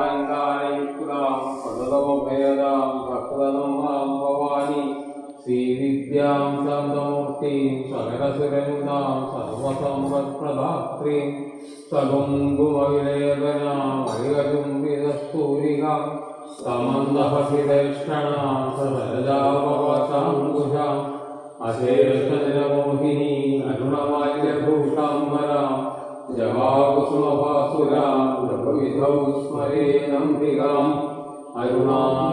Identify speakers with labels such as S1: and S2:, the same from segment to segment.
S1: സർവാലങ്കാരയുക്താം സതതമഭയദാം ഭക്തനമാം ഭവാനി ശ്രീവിദ്യാം ശാന്തമൂർത്തിം സകലസുരനുതാം സർവസമ്പത്പ്രദാത്രീം സകുങ്കുമവിലേപനാം വൈകചുംബിതസ്ഫൂരികാം സമന്തഹസിതേഷ്ടണാം സരജാപവാസാംകുശാം അശേഷനിരമോഹിനി അരുണമാല്യഭൂഷാംബരാം ജവാകുസുമഭാസുരാം ജപവിധൗ സ്മരേനംബികാം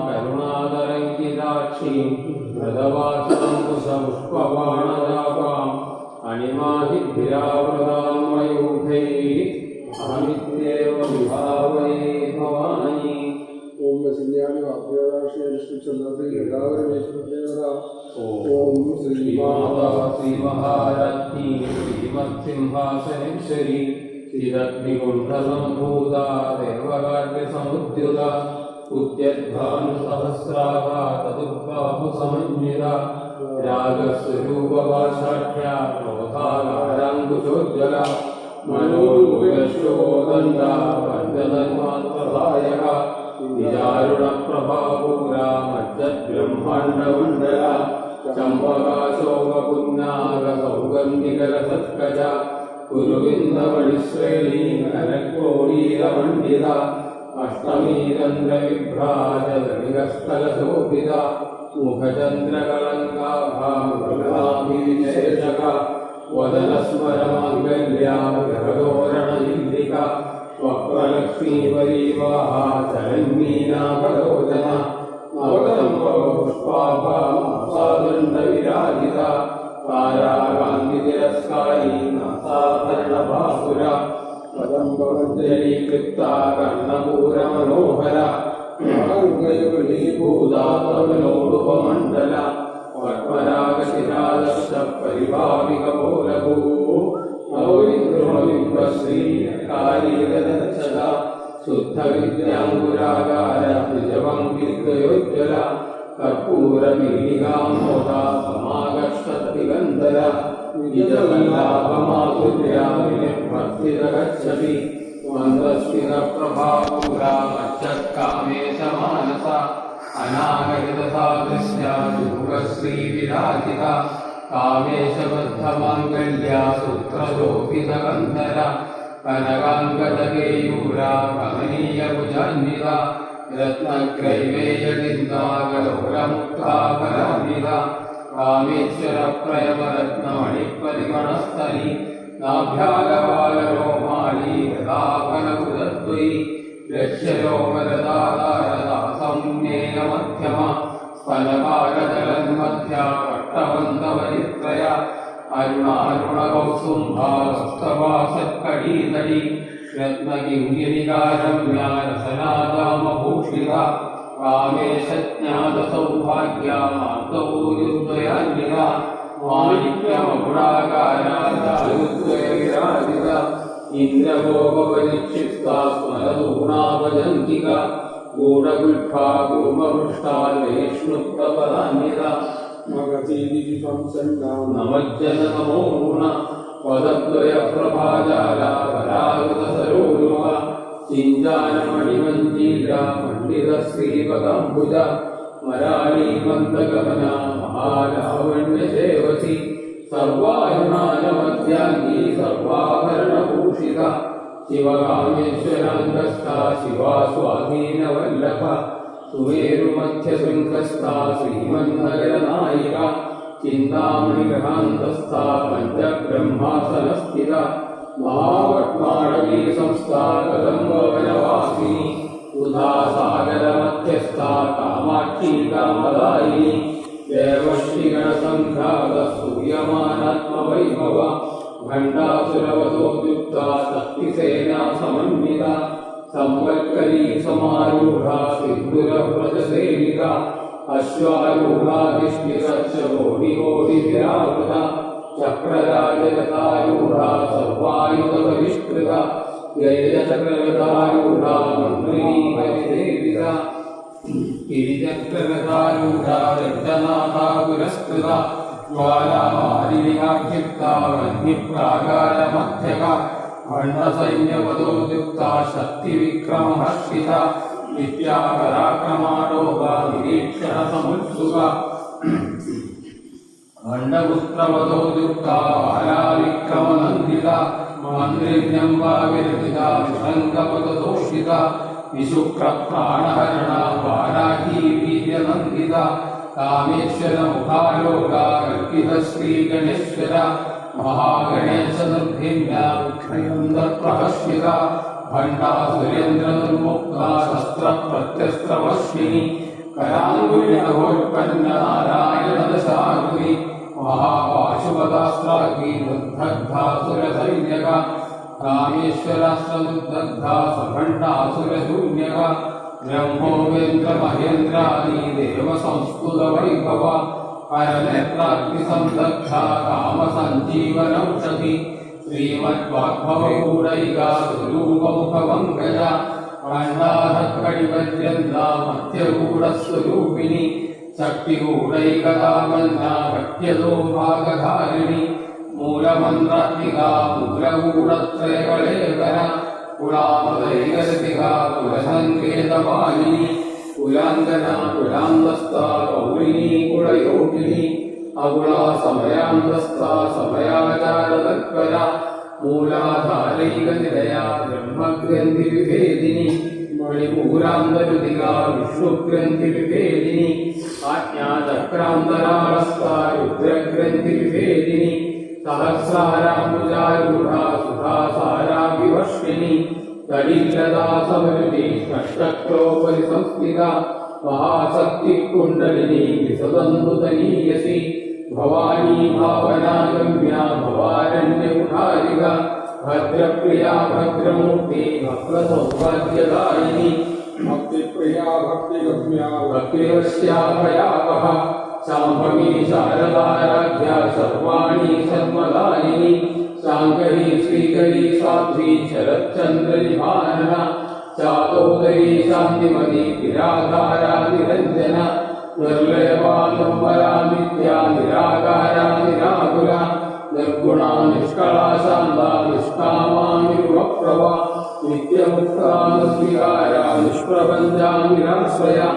S1: കരുണാതരംഗിതാക്ഷീം ഹൃദവാസംകുശപുഷ്പബാണജാപാം അണിമാഹിഭിരാവൃതാം മയൂഖൈः അഹമിത്യേവ വിഭാവയേ ഭവാനി.
S2: ഓം വസിന്യാമി വാഗ്ദേവതാശ്രീ എല്ലാവരും ഓം
S1: ശ്രീമാതാ ശ്രീമഹാരാജ്ഞി ശ്രീമത്സിംഹാസനേശ്വരി ചിരഗ്നികുണ്ഠസംഭൂത ദേവകാര്യസമുദ്യുത ഉദ്യദ്ഭാനുസഹസ്രാഭ തതുർബാഹുസമന്വിത രാഗസ്വരൂപഭാഷാഖ്യ ക്രോധാകാരാങ്കുശോജ്വല മനോരുഗശോദണ്ഡ പഞ്ചതന്മാത്രദായക വിചാരുണപ്രഭാപൂരാ മജ്ജബ്രഹ്മാണ്ഡമണ്ഡല ചമ്പകാശോകപുന്നാഗസൗഗന്ധികരസത്കജ കുരുവിന്ദമണിശ്രേണീ കനകോടീരമണ്ഡിത അഷ്ടമീരന്ദ്രവിഭ്രാജതടികസ്ഥലശോഭിത മുഖചന്ദ്രകലങ്കാഭാവിശേഷക വദനസ്മരമാംഗല്യാ ഗ്രഹദോരണയില്ലിക വക്രലക്ഷ്മീപരീവാഹ ചരന്മീനാഭലോചന നവതംബപുഷ്പാഭാസാദണ്ഡവിരാജിത താരാകാന്തിതിരസ്കാരി നാസാഭരണഭാസുര കദംബമഞ്ജലീകൃപ്ത കർണപൂരമനോഹര ഭൂതാതവലോടുപമണ്ഡല പത്മരാഗശിരാദർശ പരിഭാവികപോലഭൂ ശ്രീകാരീരദർശക ശുദ്ധവിദ്യാങ്കുരാകാര ദ്വിജപംക്തിയോജ്വല കർപ്പൂരമീലികാമോദ സമാകർഷത്തിഗന്ധര നിജവല്ലാഭമാധുര്യാമിനിർഭർത്തിതഗച്ഛതി മന്ദസ്മിതപ്രഭാപൂരാ മജ്ജത്കാമേശമാനസ അനാഗരിതസാദൃശ്യ യുഗശ്രീവിരാജിത കാമേശബദ്ധമാംഗല്യാ സൂത്രശോഭിതഗന്ധര കനകാംഗതകേയൂരാ കമനീയഭുജാന്വിത രത്നഗ്രൈവേയനിന്ദാകലോലമുക്താകരാന്വിത കാമേശ്വരപ്രയമരത്നമണിപ്പരിമണസ്ഥലി നാഭ്യാലവാലരോമാലി ഗതാഫലകുലദ്വയി ലക്ഷ്യരോമരദാധാരദാസംജ്ഞേയമധ്യമ സ്ഫലഭാരജലന്മധ്യ വട്ടവന്തവരിത്രയ അരുണാരുണകൗസുംഭാവസ്തവാസത്കടീതടി രത്നകിംഗിനികാരമ്യാ രസനാദാമഭൂഷിത കാമേശജ്ഞാതസൗഭാഗ്യാ മാർദ്ദവൂരുദ്വയാന്വിത മാണിക്യമകുടാകാരാജാരുദ്വയവിരാജിത ഇന്ദ്രഭോഗപരിക്ഷിപ്ത സ്മരദൂണാഭജന്തിക ഗൂഢഗുൽഫാ കൂർമ്മപൃഷ്ടാൽവേഷ്ണുപ്രപദാന്വിത നമജ്ജന നമോ ഗുണ പദദ്വയപ്രഭാജാല പരാഗതസരോരുഹ ചിഞ്ചാനമണിമഞ്ജീര പണ്ഡിതശ്രീപദാംബുജ മരാളീമന്ദഗമന മഹാലാവണ്യസേവസി സർവായുണാനമധ്യാംഗീ സർവാഭരണഭൂഷിത ശിവകാമേശ്വരാംഗസ്ഥ ശിവാസ്വാധീനവല്ലഭ സുമേരുമധ്യശൃംഖസ്ഥ ശ്രീമന്നഗരനായിക ചിന്താമണിഗ്രഹാന്തസ്ഥ പഞ്ചബ്രഹ്മാസനസ്ഥിത മഹാവട്മാടവീ സംസ്ഥാ കദംബവനവാസിനി ഉദാസാഗരമധ്യസ്ഥ കാമാക്ഷി കാമദായിനി ദേവശ്രീഗണസംഘാത സൂയമാനാത്മവൈഭവ ഭണ്ഡാസുരവതോദ്യുക്ത ശക്തിസേനാ സമന്വിത സംവത്കരീ സമാരൂഢ സിന്ധുരവ്രജസേവിക അശ്വാരൂഢാധിഷ്ഠിതോടികോടിവിരാവൃത ചക്രരാജരഥാരൂഢ സർവായുധപരിഷ്കൃത ഗൈരചക്രരഥാരൂഢ മന്ത്രിണീ പരിസേവിത ഗിരിചക്രരഥാരൂഢ രക്തനാഥാ പുരസ്കൃത ജ്വാലാമാലിനികാക്ഷിപ്ത വന്യപ്രാകാരമധ്യക भण्डसैन्यपदोद्युक्ता शक्तिविक्रमहर्षिता विद्यापराक्रमाडोगा निरीक्षणसमुत्सुका भण्डपुत्रवधोद्युक्ता बालाविक्रमनन्दिता मन्त्रिण्यम्बा विरचिता विशङ्कपददोषिता विशुक्रप्राणहरणा वाराही वीर्यनन्दिता कामेश्वरमुखालोका कल्पितश्रीगणेश्वरा महागणेशदुर्भिन्या विघ्नयन्दप्रहस्यिता भण्डासुरेन्द्रदुर्मुक्ता शस्त्रप्रत्यस्त्रवर्षिणि कराङ्गुलिनवोत्पन्ननारायणदशाङ्गुलि महापाशुपदास्त्रागी मुद्दग्धासुरसैन्यका कामेश्वरास्त्रमुद्दग्धा सभण्डासुरशून्यका ब्रह्मोपेन्द्रमहेन्द्रादि देवसंस्तुतवैभवा परनेत्राग्निसंदग्धा कामसञ्जीवनौषधि श्रीमद्वाग्भवगूढैका स्वरूपमुखमङ्गजा खण्डाधकडिपर्यन्ता मध्यगूढस्वरूपिणि शक्तिगूढैकदामन्ना भट्यदो भागधारिणि मूलमन्त्रात्मिका मूलगूढत्रयकलेकरा कुलामदैकरतिका कुलसङ्केतपालिनी कुलाङ्गना कुलान्दस्ता गौरिणी कुलयोगिनी अकुला समयान्दस्ता समयाचारतत्परा मूलाधारैकनिलया ब्रह्मग्रन्थिविभेदिनी मणिपूरान्तरुदिका विष्णुग्रन्थिविभेदिनी आज्ञाचक्रान्तरालस्ता रुद्रग्रन्थिविभेदिनी सहस्राराम्बुजारूढा सुधासाराभिवर्षिणी कलिलता समरुचि षट्चक्रोपरि संस्थिता महाशक्तिकुण्डलिनी विसदन्तुतनीयसी भवानी भावनागम्या भवारण्यकुठारिका भद्रप्रिया भद्रमूर्ति भक्तसौभाग्यदायिनी भक्तिप्रिया भक्तिगम्या भक्तिवश्या भयावहा शाम्भवी शारदाराध्या सर्वाणी सर्वदायिनी शाङ्करी श्रीकरी साध्वी शरच्चन्द्रनिभानना चातोदरी शान्तिमती विराधारा निरञ्जना निर्लयपालम्बरा नित्या निराकारा निराकुला निर्गुणा निष्कला शान्ता निष्कामा निर्वप्रभा नित्यमुक्ता निर्विकारा निष्प्रपञ्चा निराश्रया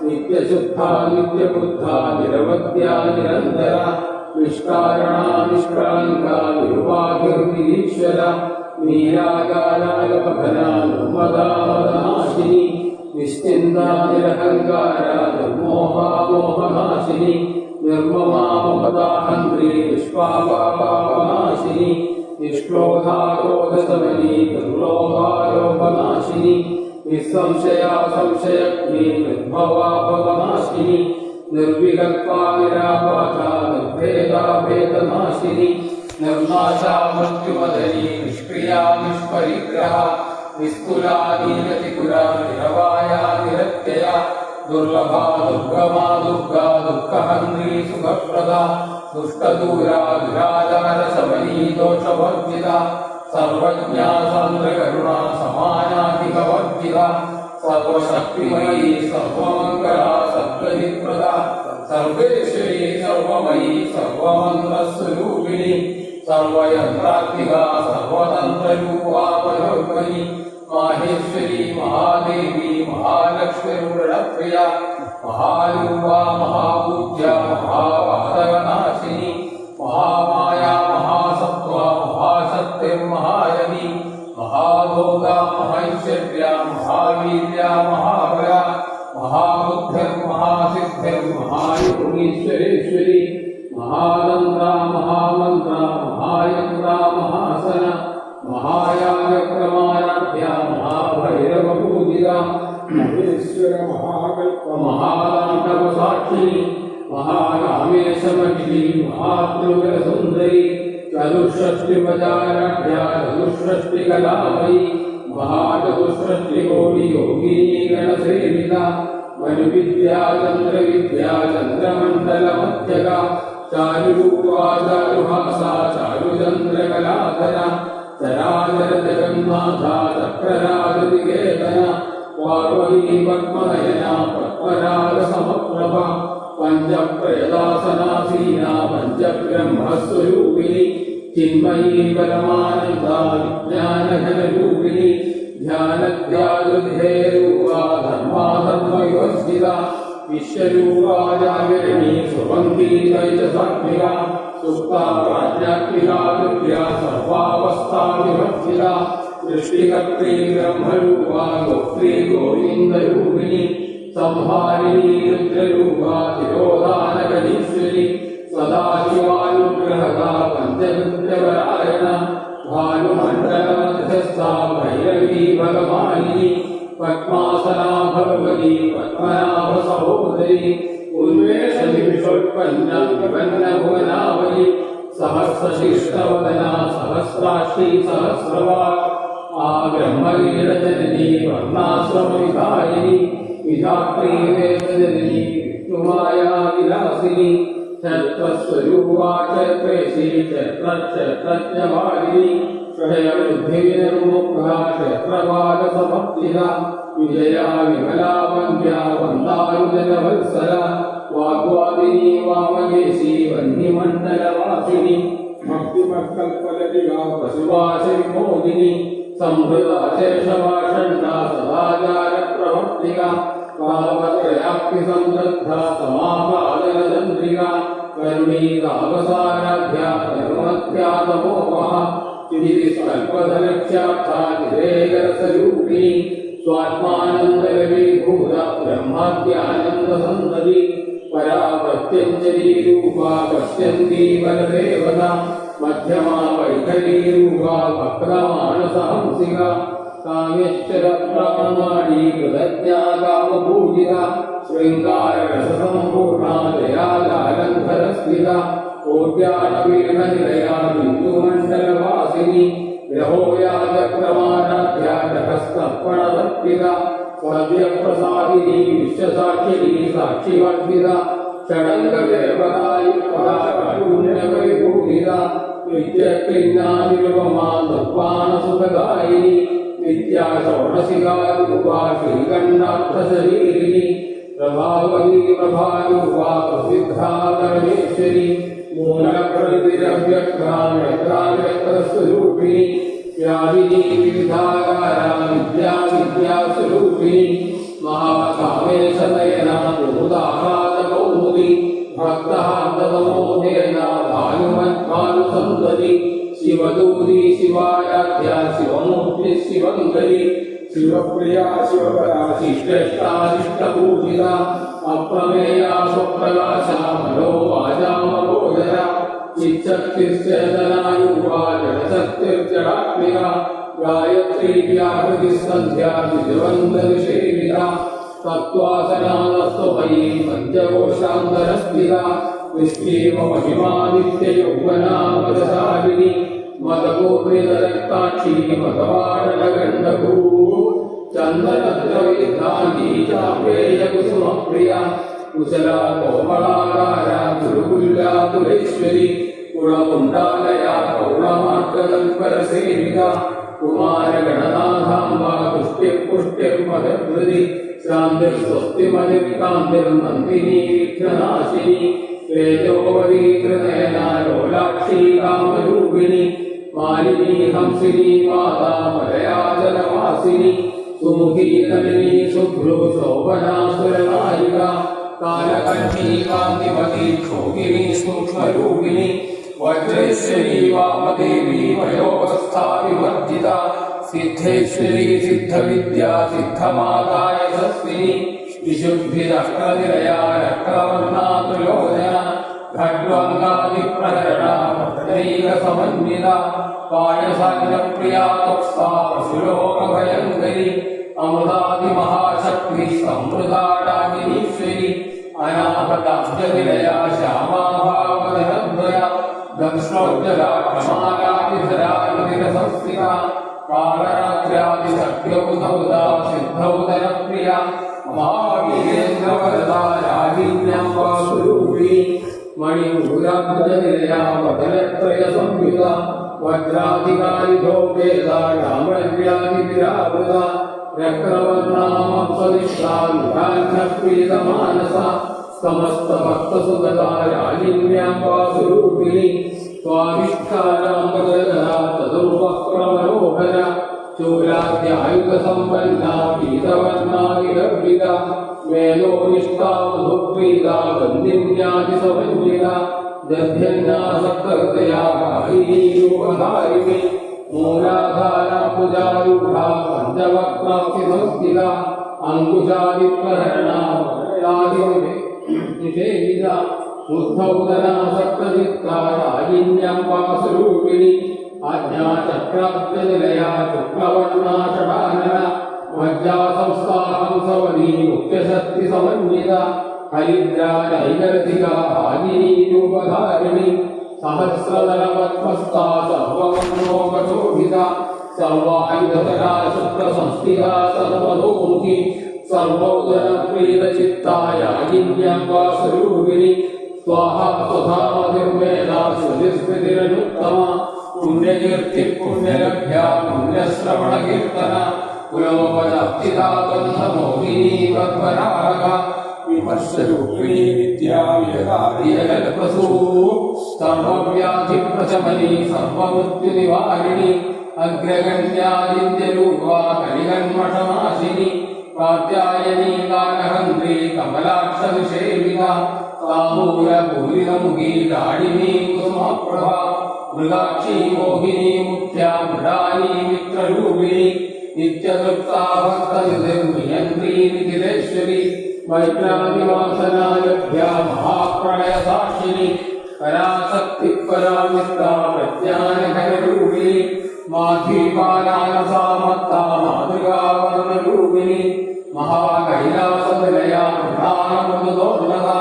S1: नित्यशुद्धा नित्यबुद्धा निरवध्या निरन्तरा निष्कारणा निष्कलङ्का निरुपाभिर्निरीश्वरा नीराकारागमघना निर्मदा मदनाशिनी निश्चिन्ता निरहङ्कारा निर्मोहा मोहनाशिनी निर्ममा ममताहन्त्री निष्पापापापनाशिनी निष्क्रोधा क्रोधशमनी निर्लोभालोभनाशिनी निःसंशया संशयज्ञी निर्भवा भवनाशिनी निर्विकल्पा निरापाता निर्भेदा भेदनाशिनी निर्नाशा मृत्युमदनी निष्क्रिया निष्परिग्रहा निस्तुला नीलतिकुला निरवाया निरत्यया दुर्लभा दुर्गमा दुर्गा दुःखहन्त्री सुखप्रदा दुष्टदूरा दुराचारशमनी दोषवर्जिता सर्वज्ञा सान्द्रकरुणा समानाधिकवर्जिता सर्वशक्तिमयी सर्वमङ्गला सद्गतिप्रदा सर्वेश्वरी सर्वमयी सर्वमन्त्रस्वरूपिणी सर्वयन्त्रात्मिका सर्वतन्त्ररूपापयोगिनी माहेश्वरी महादेवी महालक्ष्मीर्प्रिया महारूपा महापूज्या महावादवनाशिनी महामाया महासत्त्वा महाशक्तिर्महायनी महाभोगा महैश्वर्या महावीर्या महाबला महाबुद्धिर्महासिद्धिर्महायोगीश्वरेश्वरी महानन्दा महामन्त्रा महायन्त्रा महासना महायागप्रमाराध्या महाभैरवपूजिता महेश्वर महाकल्प महाताण्डवसाक्षिणी महारामेशमखिली महात्रिपुरसुन्दरी चतुष्षष्टिपचाराढ्या चतुष्षष्टिकलामयी महाचतुष्षष्टिकोटियोगिनी गणसेविता मनुविद्या चन्द्रविद्या चन्द्रमण्डलमध्यका चारुरूपा चारुहासा चारुचन्द्रकलाधरा चराचर जगन्नाथा चक्रराजनिकेतना पार्वती पद्मनयना पद्मरागसमप्रभा पञ्चप्रयदासनासीना पञ्चब्रह्मस्वरूपिणी चिन्मयी परमानन्दा विज्ञानघनरूपिणी ध्यानत्यागृद्धेरूपा धर्माधर्मविवर्जिता विश्वरूपा जागरिणी सुवन्ती दैजसात्मिका सुप्ता प्राज्ञात्मिका विद्या सर्वावस्था विवर्जिता सृष्टिकर्त्री ब्रह्मरूपा गोत्री गोविन्दरूपिणी संहारिणी रुद्ररूपा तिरोधानगणीश्वरी सदाशिवानुग्रहदा पञ्चरुद्रपरायण भानुमण्डलमध्यस्था भैरवी भगवानिनी पद्मासना भगवती पद्मनाभसहोदरी उन्मेषनिमिषोत्पन्ना विपन्नभुवनावली सहस्रशिष्टवदना सहस्राक्षी सहस्रवाक् ब्रह्मवीरजननी वर्णाश्रमविधायिनी विधात्री वेदजननी विष्णुमाया विलासिनी क्षत्रस्वरूपा क्षत्रेशी क्षत्रज्ञवारिणी क्षयवृद्धिविनिर्मुक्ता क्षत्रपालसमर्थिता विजया विमला वन्द्या वन्दारुजनवत्सला वाग्वादिनी वामकेशी वह्निमण्डलवासिनी भक्तिमत्कल्पलतिका पशुवासविमोदिनी संहृता शेषभाषण्डा सदाचारप्रवर्तिका कामत्रयाप्तिसंरब्धा समापादनचन्द्रिका करुणीकावसाराध्या करुणत्यातमोहः चिदिस्कल्पधनक्ष्याक्षा चिरेकरसरूपिणी स्वात्मानन्दरविभूता ब्रह्माद्यानन्दसन्दति पराप्रत्यञ्जलीरूपा पश्यन्ती वरदेवता मध्यमा वैखरीरूपा वक्रमानसहंसिका कामेश्वरप्रामाणी कृतज्ञा कामपूजिता शृङ्गाररससम्पूर्णा दयालालङ्घरस्थिता कोट्यानवीर्णनिलया बिन्दुमण्डलवासिनी ग्रहोयाचक्रमाणाध्या जगस्तर्पणवर्तिता सद्यप्रसादिनी विश्वसाक्षिणी साक्षिवर्तिता षडङ्गदेवतायुक्ता कारुण्यवैभूषिता नित्यक्लिन्नानिरुपमा निर्वाणसुखदायिनी विद्या षोडशिका रूपा श्रीकण्ठार्थशरीरिणी प्रभावती प्रभारूपा प्रसिद्धा परमेश्वरी मूलप्रकृतिरव्यक्ता व्यक्ताव्यक्तस्वरूपिणी व्यापिनी विविधाकारा विद्या विद्यास्वरूपिणी महाकामेशनयना भूताहारकौमुदी भक्तहार्दतमोदेना भानुमत्भानुसन्दति शिवदूरी शिवाराध्या शिवमूर्ति शिवङ्करी शिवप्रिया शिवपरा शिष्टेष्टाशिष्टपूजिता अप्रमेया स्वप्रकाशा मनोवाचामगोचरा चिच्छक्तिश्चेतनारूपा जडशक्तिर्जडात्मिका गायत्री व्याहृतिसन्ध्या विजवन्दविषेविता तत्त्वासनानस्त्वमयी पञ्चकोशान्तरस्थिता विष्णीमहिमा नित्ययौवनामदशालिनी मदगोत्रितरक्ताक्षी मदवाडलगण्डभू चन्दनद्रविधानी चापेयकुसुमप्रिया कुशला कोमलाकारा गुरुकुल्यातुलेश्वरी कुलकुण्डालया कौलमार्गदल्परसेविका कुमारगणनाथाम्बा पुष्टिर्पुष्टिर्महद्वृति शान्तिर्स्वस्तिमनिर्कान्तिर्नन्दिनी विघ्ननाशिनी तेजोवरीकृनयना लोलाक्षी कामरूपिणी मालिनी हंसिनी माता मलयाचलवासिनी सुमुखी नलिनी शुभ्रो शोभना सुरनायिका कालकण्ठी कान्तिमती क्षोगिनी सूक्ष्मरूपिणी वज्रेश्वरी वामदेवी वयोवस्था विवर्जिता सिद्धेश्वरी सिद्धविद्या सिद्धमाता यशस्विनी विशुद्धिरक्तनिलया रक्तवर्णातुलोचना खड्वाङ्गादिप्रहरणा भद्रैकसमन्विता पायसान्नप्रिया तुक्सा पशुलोकभयङ्करी अमृतादिमहाशक्ति समृताडागिनीश्वरी अनाहताब्जनिलया श्यामा भावधनद्वया दंश्नोज्जला क्षमालाभिधरा निरसंस्थिता कालरात्र्यादिशक्त्यौधौदा सिद्धौदनप्रिया महावीरेन्द्रवरदा रागिन्याम्बा स्वरूपिणी मणिमूलाब्जनिलया वदनत्रयसंयुता वज्राधिकारिभोगेदा रामव्याधिविरावृता रक्तवर्णामप्सविष्टा विधान्यप्रीतमानसा समस्तभक्तसुगता रागिन्याम्बा स्वरूपिणी स्वामिष्ठानां तदुपक्रमणोहर शूलाद्यायुधसम्पन्ना पीतवर्णा विरर्विता मेलोनिष्ठा मधुप्रीता वन्दिन्यादिसमन्विता दध्यन्नासक्तहृदया कालिनीरूपधारिणी मूलाधारा पूजारूढा पञ्चवक्त्राक्षिसंस्थिता अङ्कुशादिप्रहरणा निषेविता उद्धौदना सप्तचित्ता राजिन्यम्बासुरूपिणी आज्ञाचक्राब्जनिलया शुक्लवर्णा षडानना मज्जासंस्थाहंसवनी मुख्यशक्तिसमन्विता हरिद्रा नैगर्थिका हाजिनीरूपधारिणी सहस्रदलपद्मस्था सर्ववर्णोपशोभिता सर्वायुधरा शुक्रसंस्थिता सर्वतोमुखी सर्वोदरप्रीतचित्ता याजिन्यम्बासुरूपिणी स्वाहा स्वधामधिर्वेदा श्रुतिस्मृतिरनुत्तमा पुण्यकीर्ति पुण्यलभ्या पुण्यश्रवणकीर्तना पुलोपजाप्तिदा बन्धमोहिनी वद्वरागा विमर्शरूपिणी विद्या वियगादिजगल्पसू सर्वव्याधिप्रशमनी सर्वमृत्युनिवारिणी अग्रगण्यादित्यरूपा कलिकन्मषनाशिनी कात्यायनी कालहन्त्री कमलाक्षविषेविता ताम्बूलपूरितमुखी दाडिनी कुसुमप्रभा मृगाक्षी मोहिनी मुख्या मृडानी मित्ररूपिणी नित्यतृप्ता भक्तयुधिर्नियन्त्री निखिलेश्वरी मैत्रादिवासनालभ्या महाप्रलयसाक्षिणी पराशक्तिपरामित्रा प्रज्ञानघनरूपिणी माधीपालानसामत्ता मातृकावदनरूपिणी महाकैलासनिलया प्रधानमृदोन्नता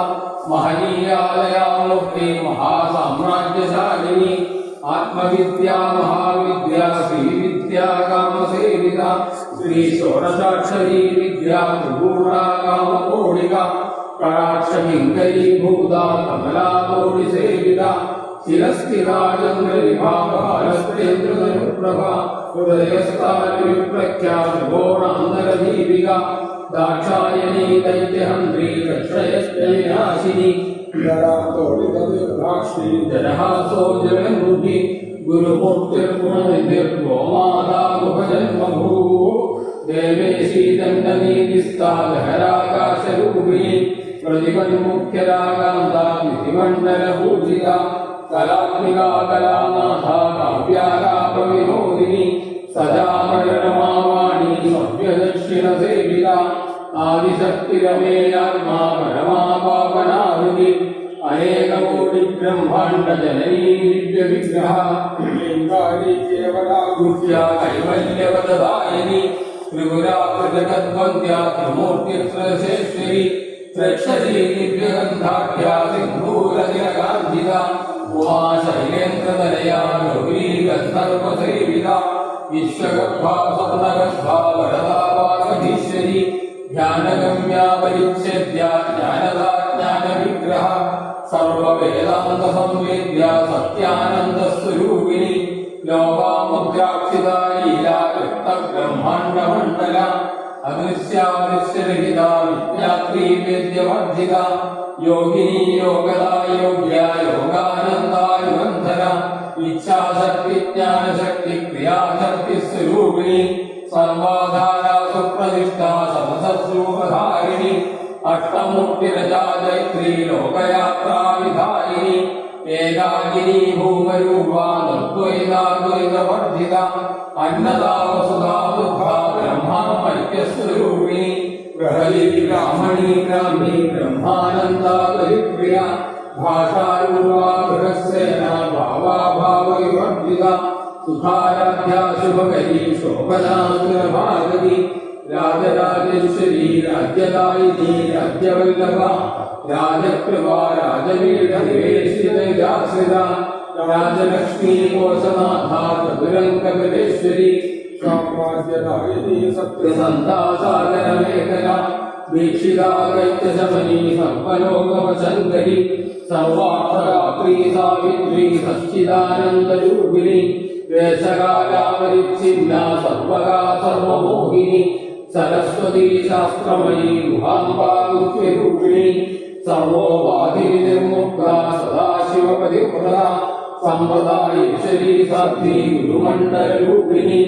S1: महनीयालया मुक्ति महासाम्राज्यशालिनी आत्मविद्या महाविद्या श्रीविद्या कामसेविता श्री षोडशाक्षरी विद्या त्रिपुरा कामकोटिका कटाक्षकिङ्करी भूता कमलाकोटिसेविता शिरस्थिरा चन्द्रनिभाकालस्तेन्द्रधनुप्रभा हृदयस्थानविप्रख्या त्रिभुवनान्तरदीपिका दाक्षायणी दैत्यहन्त्री रक्षयश्चैनाशिनी जरातोडितदीर्घाक्षी जरहासो जगन्मुखी गुरुमूर्तिर्गुणनिधिर्गोमाता मुखजन्मभूः देवेशी दण्डनीतिस्था लहराकाशरूपिणी प्रतिपन्मुख्यरागान्ता विधिमण्डलपूजिता कलात्मिका कलानाथा काव्यालापविनोदिनी सजामरणमावाणी सव्यदक्षिणसेविता आदिशक्तिरमेयात्मा परमा पावनाहुति अनेककोटिब्रह्माण्डजननी दिव्यविग्रहा लिङ्गारी केवलाकृत्या कैवल्यवददायिनी त्रिपुराकृतकद्वन्द्या त्रिमूर्तित्रयशेश्वरी प्रक्षसी दिव्यगन्धाढ्या सिन्धूरनिरकान्तिता उमा शैलेन्द्रतनया योगी गन्धर्वसेविता विश्वगर्भा स्वप्नगर्भा वरदा पार्वतीश्वरी ज्ञानगम्या परिच्छेद्या ज्ञानदा ज्ञानविग्रहा सर्ववेदान्तसंवेद्या सत्यानन्दस्वरूपिणी लोकामुद्राक्षिता लीला कृत्तब्रह्माण्डमण्डला अदृश्यादृश्यरहिता विज्ञात्री वेद्यवर्धिता योगिनी योगदा योग्या योगानन्दा युगन्धरा इच्छाशक्ति ज्ञानशक्ति क्रियाशक्ति स्वरूपिणी सर्वाधारा सुप्रतिष्ठा सतसरूपधारिणी अष्टमूर्तिरजा जैत्री लोकयात्रा विधायिनी एकाकिनी भूमरूपा द्वैताद्वैतवर्धिता अन्नदा वसुधा बुद्धा ब्रह्मामैक्यस्वरूपिणी प्रहरी ब्राह्मणी ब्राह्मी ब्रह्मानन्दा परिप्रिया भाषारूपा बृहस्सेना भावाभावविवर्जिता सुखाराध्या शुभकरी शोभना सुरभागवी राजराजेश्वरी राज्यदायिनी राज्यवल्लभा राजकृपा राजवीढनिवेशितैराश्रिता राजलक्ष्मी कोशनाथा चतुरङ्कपदेश्वरी साम्राज्यदायिनी सत्यसन्ता सागरमेखला दीक्षिता दैत्यशमनी सर्वलोकवशङ्करी सर्वार्थदात्री सावित्री सच्चिदानन्दरूपिणी वेशकालावरिच्छिन्ना सर्वगा सर्वमोहिनी सरस्वती शास्त्रमयी गुहाम्बारूपिणी सर्वोपाधिनिर्मुक्ता सदाशिवपतिव्रता संप्रदायेश्वरी साध्वी गुरुमण्डलरूपिणी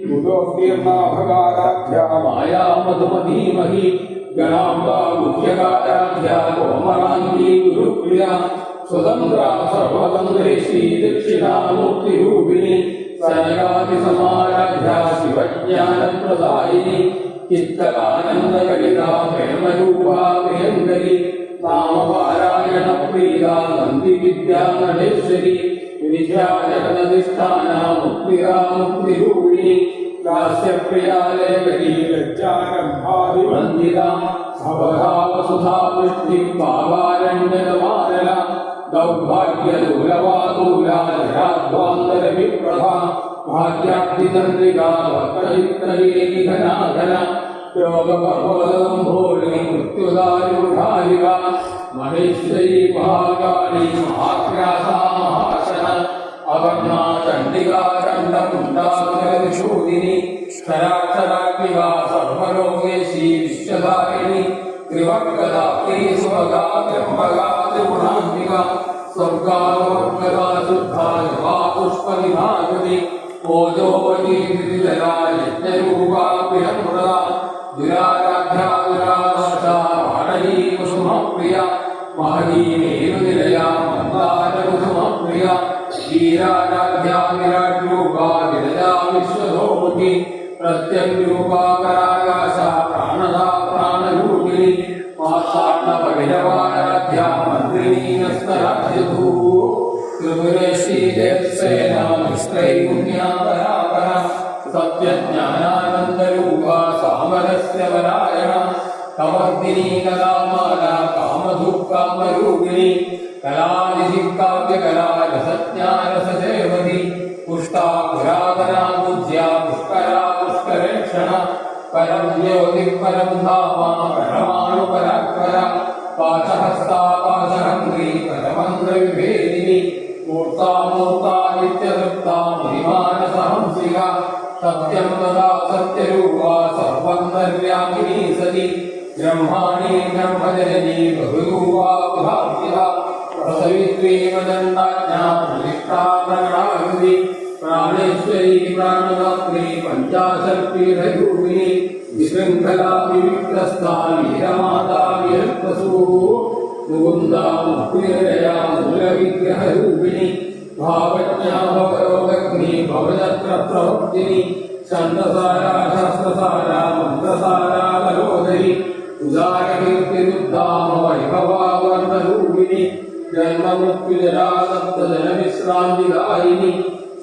S1: गुरोर्नाभकाराध्या माया मधुमधीमहि गणाम्बा गुह्यकाराध्या कोमलाङ्गी गुरुप्रिया स्वतन्त्रा सर्वतन्त्रेशी दक्षिणामूर्तिरूपिणी सनकादिसमाराध्या शिवज्ञानप्रदायिनी चित्तकानन्दकलिता प्रेमरूपा प्रियङ्करी नामपारायणप्रिया नन्दिविद्यानटेश्वरी विद्याजगदधिष्ठाना मुक्तिरा मुक्तिरूपिणी दास्यप्रिया लेखनी लज्जारम्भादिवन्दिता स्वभावसुधा वृष्टिः पावारण्यमानला दौर्भाग्यदूलवादूला जराध्वान्तरविप्रभा भाग्याब्धिचन्द्रिका भक्तचित्तयेति घनाघना योगपर्वतम्भोळी मृत्युदारुढारिका महेश्वरी महाकाली महाग्रासा महाशना अवर्णा चण्डिका चण्डकुण्डाग्रविशोदिनी क्षराक्षरात्मिका सर्वलोकेशी विश्वधारिणी त्रिवक्कदा त्रिसुभगा त्र्यम्बका त्रिगुणान्विका स्वर्गालोकदा शुद्धा युवा पुष्पविभागति ओजोवती विजया यज्ञरूपा प्रियमृदा दुराराध्या दुरादर्शा वाणही कुसुमप्रिया महती मेरुनिलया मन्दारकुसुमप्रिया क्षीराराध्या विराट्रूपा विरजा विश्वधोमुखी प्रत्यङ्रूपा कराकाशा प्राणदा प्राणरूपिणी माताण्डभैरवाराध्या मन्त्रिणी नस्तराध्यधू त्रिपुरेशी देवसेना निष्त्रैगुण्यापरापरा सत्यज्ञानानन्दरूपा सामरस्य वरायणा कवर्दिनी कलामाला कामधूकामरूपिणी कलादिकाव्यकला रसज्ञानसदेवती पुष्टा पुरातना पूज्या पुष्करा पुष्करेक्षणा परं ज्योतिः परं धामा परमाणुपरात्परा पाशहस्ता पाशहङ्गी परमन्त्रविभेदिनी मूर्ता मूर्ता नित्यतृप्ता महिमानसहंसिका सत्यं तदा सत्यरूपा सर्वन्तर्यामिनी सती ब्रह्माणी ब्रह्मजननी बहुरूपा बुधार्थिता प्रसवित्री मदण्डाज्ञा प्रतिष्ठा प्रगणाकृति प्राणेश्वरी प्राणदात्री पञ्चाशत्पीठरूपिणी विशृङ्खला विविक्तस्था वीरमाता वीरप्रसू मुकुन्दा मुक्तिनिलया मूलविग्रहरूपिणी भावज्ञा भवरोदग्नि भवजत्रप्रवर्तिनी छन्दसारा शास्त्रसारा मन्त्रसारा कलोदरी उदारकीर्तिरुद्धाम वैभवा वर्णरूपिणी जन्ममृत्युजरा सप्तजनविश्रान्तिदायिनी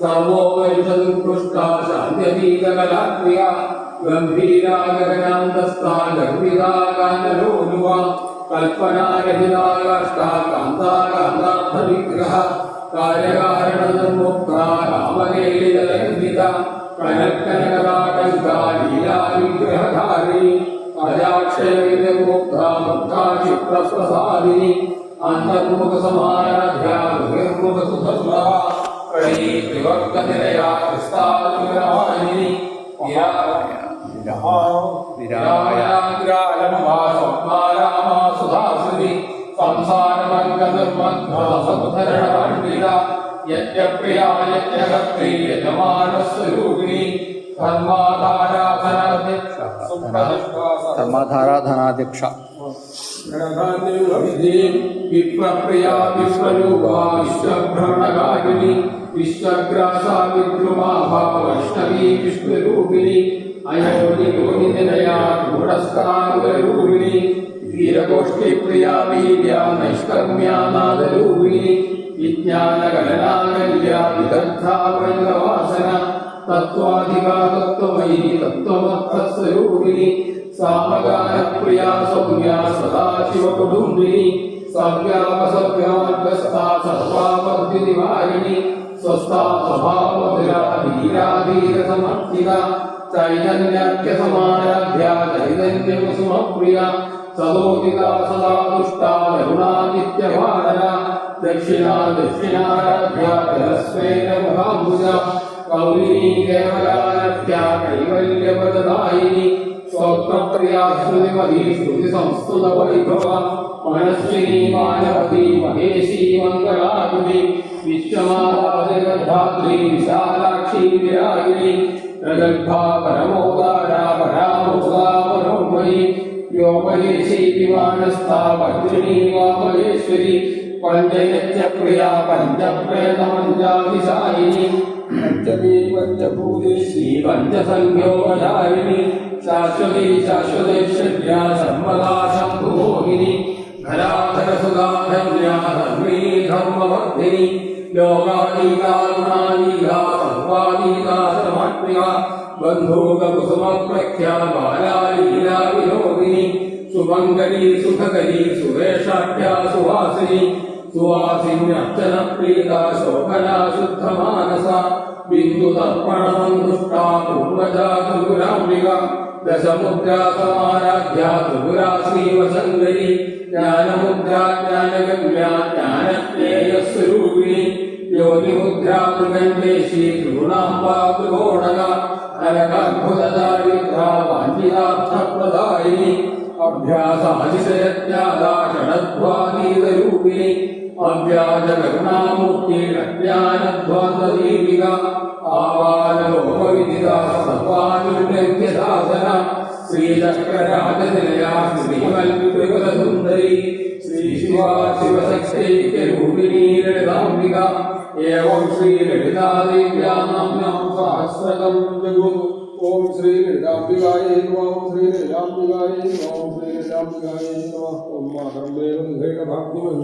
S1: सर्वोपनिषदुत्कृष्टा शान्त्यतीतकलाक्रिया गम्भीरा गगनान्तस्था गर्भिता काञ्चलोलुवा कल्पनारहिता काष्ठा कान्ता कान्तार्थविग्रहा कार्यकारणसम्मुक्ता रामकेलितलङ्घिता कनकनकराटङ्का लीलाविग्रहधारिणी अजाक्षयविमुक्ता मुक्ता क्षिप्रप्रसादिनी अन्तर्मुखसमाराध्या बहिर्मुखसुधस्महा कणी त्रिवक्कनिलया क्रिस्तालुग्रवाणिनी विरायाग्रालम्बा स्वप्नारामा सुधासुरी संसारमर्गदुर्मध्वसमुद्धरणपण्डिता यज्ञप्रिया यज्ञकर्त्री यजमानस्वरूपिणी
S3: धर्माधाराधनाध्यक्ष
S1: विप्रप्रिया विश्वरूपा विश्वभ्रमणकारिणी विश्वग्रासा विद्रुमाभा वैष्णवी विष्णुरूपिणी अयोनियोनिनिलया गूढस्कराङ्गरूपिणी वीरगोष्ठीप्रिया वीर्या नैष्कर्म्या नादरूपिणी विज्ञानगणनागल्या विदग्धा वृन्दवासना तत्त्वाधिका तत्त्वमयी तत्त्वमर्थस्वरूपिणी सामगानप्रिया सौम्या सदाशिवकुटुम्बिनी सव्यापसव्यार्गस्था सर्वापद्युनिवारिणी स्वस्था स्वभावमधुरा धीराधीरसमर्थिता चैतन्याख्यसमाराध्या चैतन्यकुसुमप्रिया सदोदिता सदा तुष्टा करुणानित्यभारना दक्षिणा दक्षिणाराध्या जलस्वेन मुखाम्बुजा कौलिनी केवलानख्या कैवल्यपददायिनी स्तोत्रप्रिया श्रुतिमती श्रुति संस्तुत वैभव मनस्विनी मानवती महेशी मंगलाकृति विश्वमाधात्री विशालाक्षी विरागिणी प्रगल्भा परमोदारा परामोदा मनोमयी व्योमहेशी विमानस्था भद्रिणी वामहेश्वरी पंचनित्यप्रिया पंचप्रेतमंजाभिसायिनी पंचमी पंचभूते श्री पंचसंयोगधारिणी शाश्वती शाश्वतेश्वर्या सर्वदा शम्भुमोहिनी धराधर सुधाधर्म्या धर्मी धर्मवर्धिनी योगानीका गुणानीका सर्वानीका समर्पिका बन्धुककुसुमप्रख्या बालालीला विनोदिनी सुमंगली सुखकरी सुरेशाढ्या सुवासिनी सुवासिन्यर्चनप्रीता शोभना शुद्धमानसा बिन्दुतर्पणसन्तुष्टा पूर्वजा त्रिपुराम्बिका दशमुद्रा समाराध्या त्रिपुरा श्रीवसङ्गरी ज्ञानमुद्रा ज्ञानगम्या ज्ञानज्ञेयस्वरूपिणी योनिमुद्रा मृगण्डेशी त्रिगुणाम्बा त्रिकोणगा अनगाद्भुतदारिद्रा वाञ्छितार्थप्रदायिनी अभ्यासादिशयत्यादा षडध्वादीतरूपिणी अव्याजकरुणामूर्ति अज्ञानध्वाददीपिका आवालोकविदिता सर्वानुर्ग्रन्थ्यशासना श्रीचक्रराजनिलया श्रीमल्पिकुलसुन्दरी श्रीशिवा शिवशक्त्यैक्यरूपिणी ललिताम्बिका एवं श्रीललितादेव्यां नाम्नां सहस्रकं जगुः ओम श्री ललिताम्बिकाय नमः ओम श्री ललिताम्बिकाय नमः ओम श्री ललिताम्बिकाय नमः ओम मातरं देवं